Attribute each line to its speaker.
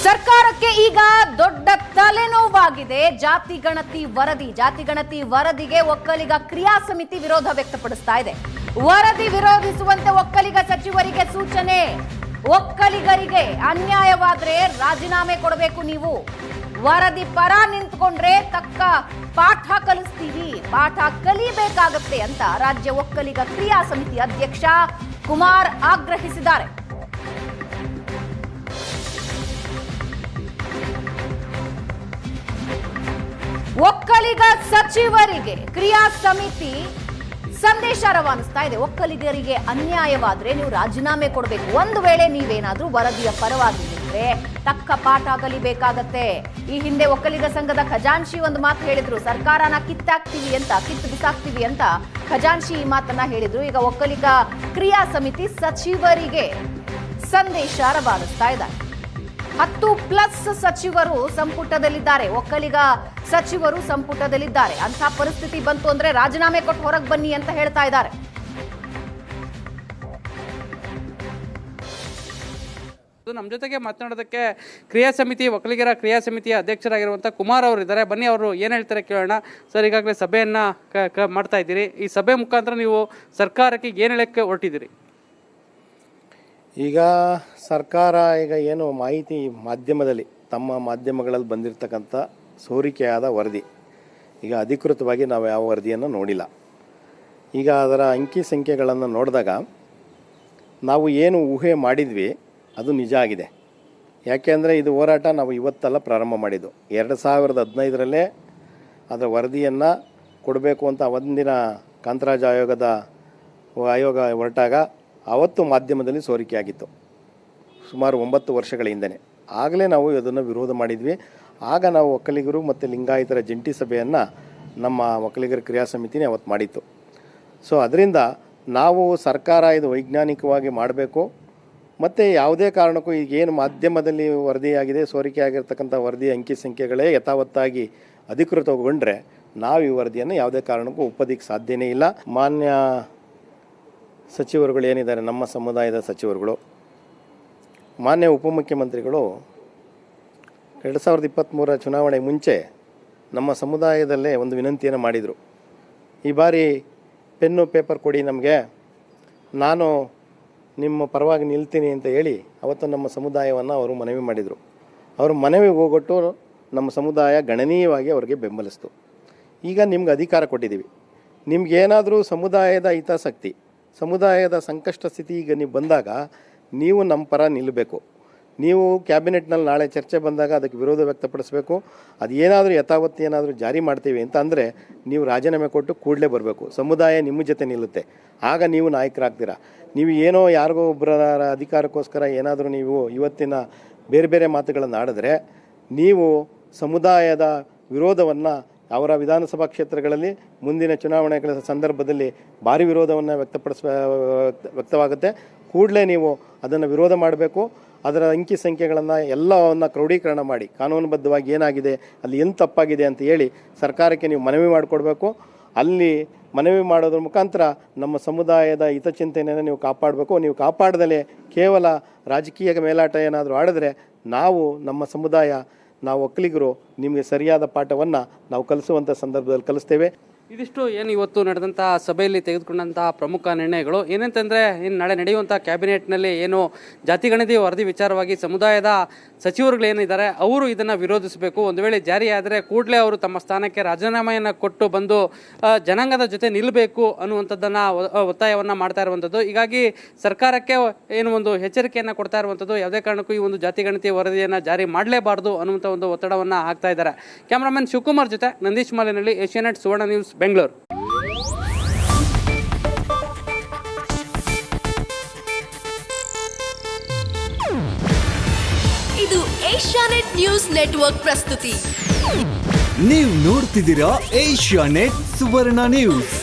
Speaker 1: ಸರ್ಕಾರಕ್ಕೆ ಈಗ ದೊಡ್ಡ ತಲೆನೋವಾಗಿದೆ. ಜಾತಿ ಗಣತಿ ವರದಿಗೆ ಒಕ್ಕಲಿಗ ಕ್ರಿಯಾ ಸಮಿತಿ ವಿರೋಧ ವ್ಯಕ್ತಪಡಿಸ್ತಾ ಇದೆ. ವರದಿ ವಿರೋಧಿಸುವಂತೆ ಒಕ್ಕಲಿಗ ಸಚಿವರಿಗೆ ಸೂಚನೆ. ಒಕ್ಕಲಿಗರಿಗೆ ಅನ್ಯಾಯವಾದ್ರೆ ರಾಜೀನಾಮೆ ಕೊಡಬೇಕು. ನೀವು ವರದಿ ಪರ ನಿಂತ್ಕೊಂಡ್ರೆ ತಕ್ಕ ಪಾಠ ಕಲಿಸ್ತೀವಿ, ಪಾಠ ಕಲಿಬೇಕಾಗತ್ತೆ ಅಂತ ರಾಜ್ಯ ಒಕ್ಕಲಿಗ ಕ್ರಿಯಾ ಸಮಿತಿ ಅಧ್ಯಕ್ಷ ಕುಮಾರ್ ಆಗ್ರಹಿಸಿದ್ದಾರೆ. ಒಕ್ಕಲಿಗ ಸಚಿವರಿಗೆ ಕ್ರಿಯಾ ಸಮಿತಿ ಸಂದೇಶ ರವಾನಿಸ್ತಾ ಇದೆ. ಒಕ್ಕಲಿಗರಿಗೆ ಅನ್ಯಾಯವಾದ್ರೆ ನೀವು ರಾಜೀನಾಮೆ ಕೊಡಬೇಕು. ಒಂದು ವೇಳೆ ನೀವೇನಾದ್ರೂ ವರದಿಯ ಪರವಾಗಿ ನಿಂತ್ರೆ ತಕ್ಕ ಪಾಠ ಕಲಿಬೇಕಾಗತ್ತೆ. ಈ ಹಿಂದೆ ಒಕ್ಕಲಿಗ ಸಂಘದ ಖಜಾನ್ಶಿ ಒಂದು ಮಾತು ಹೇಳಿದ್ರು, ಸರ್ಕಾರನ ಕಿತ್ತು ಬಿಸಾಕ್ತೀವಿ ಅಂತ ಖಜಾನ್ಶಿ ಈ ಮಾತನ್ನ ಹೇಳಿದ್ರು. ಈಗ ಒಕ್ಕಲಿಗ ಕ್ರಿಯಾ ಸಮಿತಿ ಸಚಿವರಿಗೆ ಸಂದೇಶ ರವಾನಿಸ್ತಾ ಇದೆ. 10+ ಸಚಿವರು ಸಂಪುಟದಲ್ಲಿದ್ದಾರೆ. ಒಕ್ಕಲಿಗ ಸಚಿವರು ಸಂಪುಟದಲ್ಲಿದ್ದಾರೆ. ಅಂತ ಪರಿಸ್ಥಿತಿ ಬಂತು ಅಂದ್ರೆ ರಾಜೀನಾಮೆ ಕೊಟ್ಟು ಹೊರಗೆ ಬನ್ನಿ ಅಂತ ಹೇಳ್ತಾ ಇದ್ದಾರೆ.
Speaker 2: ನಮ್ಮ ಜೊತೆಗೆ ಮಾತನಾಡೋದಕ್ಕೆ ಒಕ್ಕಲಿಗರ ಕ್ರಿಯಾ ಸಮಿತಿಯ ಅಧ್ಯಕ್ಷರಾಗಿರುವಂಥ ಕುಮಾರ್ ಅವರು ಇದ್ದಾರೆ. ಬನ್ನಿ ಅವರು ಏನು ಹೇಳ್ತಾರೆ ಕೇಳೋಣ. ಸರ್, ಈಗಾಗಲೇ ಸಭೆಯನ್ನ ಮಾಡ್ತಾ ಇದ್ದೀರಿ. ಈ ಸಭೆ ಮುಖಾಂತರ ನೀವು ಸರ್ಕಾರಕ್ಕೆ ಏನು ಹೇಳಕ್ಕೆ ಹೊರಟಿದ್ದೀರಿ?
Speaker 3: ಈಗ ಸರ್ಕಾರ ಏನು ಮಾಹಿತಿ ಮಾಧ್ಯಮದಲ್ಲಿ ತಮ್ಮ ಮಾಧ್ಯಮಗಳಲ್ಲಿ ಬಂದಿರತಕ್ಕಂಥ ಸೋರಿಕೆಯಾದ ವರದಿ, ಈಗ ಅಧಿಕೃತವಾಗಿ ನಾವು ಯಾವ ವರದಿಯನ್ನು ನೋಡಿಲ್ಲ. ಈಗ ಅದರ ಅಂಕಿ ಸಂಖ್ಯೆಗಳನ್ನು ನೋಡಿದಾಗ ನಾವು ಏನು ಊಹೆ ಮಾಡಿದ್ವಿ ಅದು ನಿಜ ಆಗಿದೆ. ಯಾಕೆಂದರೆ ಇದು ಹೋರಾಟ ನಾವು ಇವತ್ತೆಲ್ಲ ಪ್ರಾರಂಭ ಮಾಡಿದ್ದು. 2015ರಲ್ಲೇ ಅದರ ವರದಿಯನ್ನು ಕೊಡಬೇಕು ಅಂತ ಒಂದಿನ ಕಾಂತರಾಜ್ ಆಯೋಗ ಹೊರಟಾಗ ಆವತ್ತು ಮಾಧ್ಯಮದಲ್ಲಿ ಸೋರಿಕೆಯಾಗಿತ್ತು. ಸುಮಾರು 9 ವರ್ಷಗಳ ಹಿಂದೆ ಆಗಲೇ ನಾವು ಅದನ್ನು ವಿರೋಧ ಮಾಡಿದ್ವಿ. ಆಗ ನಾವು ಒಕ್ಕಲಿಗರು ಮತ್ತು ಲಿಂಗಾಯತರ ಜಂಟಿ ಸಭೆಯನ್ನು ನಮ್ಮ ಒಕ್ಕಲಿಗರ ಕ್ರಿಯಾ ಸಮಿತಿನೇ ಅವತ್ತು ಮಾಡಿತ್ತು. ಸೊ ಅದರಿಂದ ನಾವು ಸರ್ಕಾರ ಇದು ವೈಜ್ಞಾನಿಕವಾಗಿ ಮಾಡಬೇಕು, ಮತ್ತು ಯಾವುದೇ ಕಾರಣಕ್ಕೂ ಈಗೇನು ಮಾಧ್ಯಮದಲ್ಲಿ ವರದಿಯಾಗಿದೆ, ಸೋರಿಕೆ ಆಗಿರ್ತಕ್ಕಂಥ ವರದಿ ಅಂಕಿ ಸಂಖ್ಯೆಗಳೇ ಯಥಾವತ್ತಾಗಿ ಅಧಿಕೃತಗೊಂಡ್ರೆ ನಾವು ಈ ವರದಿಯನ್ನು ಯಾವುದೇ ಕಾರಣಕ್ಕೂ ಒಪ್ಪೋದಕ್ಕೆ ಸಾಧ್ಯನೇ ಇಲ್ಲ. ಮಾನ್ಯ ಸಚಿವರುಗಳು ಏನಿದ್ದಾರೆ, ನಮ್ಮ ಸಮುದಾಯದ ಸಚಿವರುಗಳು, ಮಾನ್ಯ ಉಪಮುಖ್ಯಮಂತ್ರಿಗಳು 2023 ಚುನಾವಣೆ ಮುಂಚೆ ನಮ್ಮ ಸಮುದಾಯದಲ್ಲೇ ಒಂದು ವಿನಂತಿಯನ್ನು ಮಾಡಿದರು. ಈ ಬಾರಿ ಪೆನ್ನು ಪೇಪರ್ ಕೊಡಿ ನಮಗೆ, ನಾನು ನಿಮ್ಮ ಪರವಾಗಿ ನಿಲ್ತೀನಿ ಅಂತ ಹೇಳಿ ಅವತ್ತು ನಮ್ಮ ಸಮುದಾಯವನ್ನು ಅವರು ಮನವಿ ಮಾಡಿದರು. ಅವರು ಮನವಿಗೆ ಹೋಗೊಟ್ಟು ನಮ್ಮ ಸಮುದಾಯ ಗಣನೀಯವಾಗಿ ಅವರಿಗೆ ಬೆಂಬಲಿಸ್ತು. ಈಗ ನಿಮ್ಗೆ ಅಧಿಕಾರ ಕೊಟ್ಟಿದ್ದೀವಿ. ನಿಮ್ಗೇನಾದರೂ ಸಮುದಾಯದ ಹಿತಾಸಕ್ತಿ, ಸಮುದಾಯದ ಸಂಕಷ್ಟ ಸ್ಥಿತಿ ಈಗ ನೀವು ಬಂದಾಗ ನೀವು ನಮ್ಮ ಪರ ನಿಲ್ಲಬೇಕು. ನೀವು ಕ್ಯಾಬಿನೆಟ್ನಲ್ಲಿ ನಾಳೆ ಚರ್ಚೆ ಬಂದಾಗ ಅದಕ್ಕೆ ವಿರೋಧ ವ್ಯಕ್ತಪಡಿಸಬೇಕು. ಅದು ಏನಾದರೂ ಯಥಾವತ್ತು ಏನಾದರೂ ಜಾರಿ ಮಾಡ್ತೀವಿ ಅಂತ ಅಂದರೆ ನೀವು ರಾಜೀನಾಮೆ ಕೊಟ್ಟು ಕೂಡಲೇ ಬರಬೇಕು. ಸಮುದಾಯ ನಿಮ್ಮ ಜೊತೆ ನಿಲ್ಲುತ್ತೆ, ಆಗ ನೀವು ನಾಯಕರಾಗ್ತೀರಾ. ನೀವು ಏನೋ ಯಾರಿಗೋ ಒಬ್ಬರ ಅಧಿಕಾರಕ್ಕೋಸ್ಕರ ಏನಾದರೂ ನೀವು ಇವತ್ತಿನ ಬೇರೆ ಬೇರೆ ಮಾತುಗಳನ್ನು ಆಡಿದ್ರೆ ನೀವು ಸಮುದಾಯದ ವಿರೋಧವನ್ನು ಅವರ ವಿಧಾನಸಭಾ ಕ್ಷೇತ್ರಗಳಲ್ಲಿ ಮುಂದಿನ ಚುನಾವಣೆಗಳ ಸಂದರ್ಭದಲ್ಲಿ ಭಾರಿ ವಿರೋಧವನ್ನು ವ್ಯಕ್ತವಾಗುತ್ತೆ. ಕೂಡಲೇ ನೀವು ಅದನ್ನು ವಿರೋಧ ಮಾಡಬೇಕು. ಅದರ ಅಂಕಿ ಸಂಖ್ಯೆಗಳನ್ನು ಎಲ್ಲವನ್ನು ಕ್ರೋಢೀಕರಣ ಮಾಡಿ ಕಾನೂನುಬದ್ಧವಾಗಿ ಏನಾಗಿದೆ, ಅಲ್ಲಿ ಏನು ತಪ್ಪಾಗಿದೆ ಅಂತ ಹೇಳಿ ಸರ್ಕಾರಕ್ಕೆ ನೀವು ಮನವಿ ಮಾಡಿಕೊಡ್ಬೇಕು. ಅಲ್ಲಿ ಮನವಿ ಮಾಡೋದ್ರ ಮುಖಾಂತರ ನಮ್ಮ ಸಮುದಾಯದ ಹಿತಚಿಂತನೆಯನ್ನು ನೀವು ಕಾಪಾಡಬೇಕು. ನೀವು ಕಾಪಾಡದಲೇ ಕೇವಲ ರಾಜಕೀಯ ಮೇಲಾಟ ಏನಾದರೂ ಆಡಿದ್ರೆ ನಾವು ನಮ್ಮ ಸಮುದಾಯ, ನಾವು ಒಕ್ಕಲಿಗರು ನಿಮಗೆ ಸರಿಯಾದ ಪಾಠವನ್ನು ನಾವು ಕಲಿಸುವಂಥ ಸಂದರ್ಭದಲ್ಲಿ ಕಲಿಸ್ತೇವೆ.
Speaker 2: ಇದಿಷ್ಟು ಏನು ಇವತ್ತು ನಡೆದಂತಹ ಸಭೆಯಲ್ಲಿ ತೆಗೆದುಕೊಂಡಂತಹ ಪ್ರಮುಖ ನಿರ್ಣಯಗಳು ಏನಂತಂದರೆ, ನಾಳೆ ನಡೆಯುವಂಥ ಕ್ಯಾಬಿನೆಟ್ನಲ್ಲಿ ಏನು ಜಾತಿ ಗಣತಿ ವರದಿ ವಿಚಾರವಾಗಿ ಸಮುದಾಯದ ಸಚಿವರುಗಳು ಏನಿದ್ದಾರೆ ಅವರು ಇದನ್ನು ವಿರೋಧಿಸಬೇಕು. ಒಂದು ವೇಳೆ ಜಾರಿಯಾದರೆ ಕೂಡಲೇ ಅವರು ತಮ್ಮ ಸ್ಥಾನಕ್ಕೆ ರಾಜೀನಾಮೆಯನ್ನು ಕೊಟ್ಟು ಬಂದು ಜನಾಂಗದ ಜೊತೆ ನಿಲ್ಲಬೇಕು ಅನ್ನುವಂಥದ್ದನ್ನು ಒತ್ತಾಯವನ್ನು ಮಾಡ್ತಾ ಇರುವಂಥದ್ದು. ಹೀಗಾಗಿ ಸರ್ಕಾರಕ್ಕೆ ಏನು ಒಂದು ಎಚ್ಚರಿಕೆಯನ್ನು ಕೊಡ್ತಾ ಇರುವಂಥದ್ದು, ಯಾವುದೇ ಕಾರಣಕ್ಕೂ ಈ ಒಂದು ಜಾತಿ ಗಣತಿ ವರದಿಯನ್ನು ಜಾರಿ ಮಾಡಲೇಬಾರ್ದು ಅನ್ನುವಂಥ ಒಂದು ಒತ್ತಡವನ್ನು ಹಾಕ್ತಾ ಇದ್ದಾರೆ. ಕ್ಯಾಮ್ರಾಮನ್ ಶಿವಕುಮಾರ್ ಜೊತೆ ನಂದೀಶ್ ಮಾಲಿನಲ್ಲಿ, ಏಷ್ಯಾನೆಟ್ ಸುವರ್ಣ ನ್ಯೂಸ್, ಬೆಂಗಳೂರು.
Speaker 4: ಇದು ಏಷ್ಯಾನೆಟ್ ನ್ಯೂಸ್ ನೆಟ್ವರ್ಕ್ ಪ್ರಸ್ತುತಿ.
Speaker 5: ನೀವು ನೋಡ್ತಿದ್ದೀರಾ ಏಷ್ಯಾನೆಟ್ ಸುವರ್ಣ ನ್ಯೂಸ್.